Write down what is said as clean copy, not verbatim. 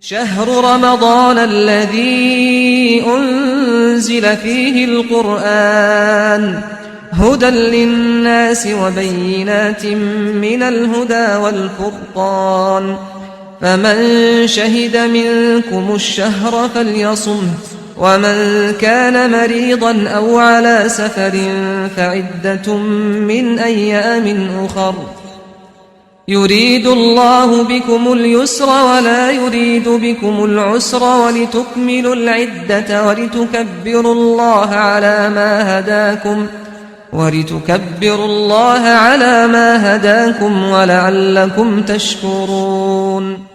شهر رمضان الذي أنزل فيه القرآن هدى للناس وبينات من الهدى والفرقان فمن شهد منكم الشهر فليصمه ومن كان مريضا أو على سفر فعدة من أيام أخر يريد الله بكم اليسر ولا يريد بكم العسر ولتكملوا العدة ولتكبروا الله على ما هداكم ولعلكم تشكرون.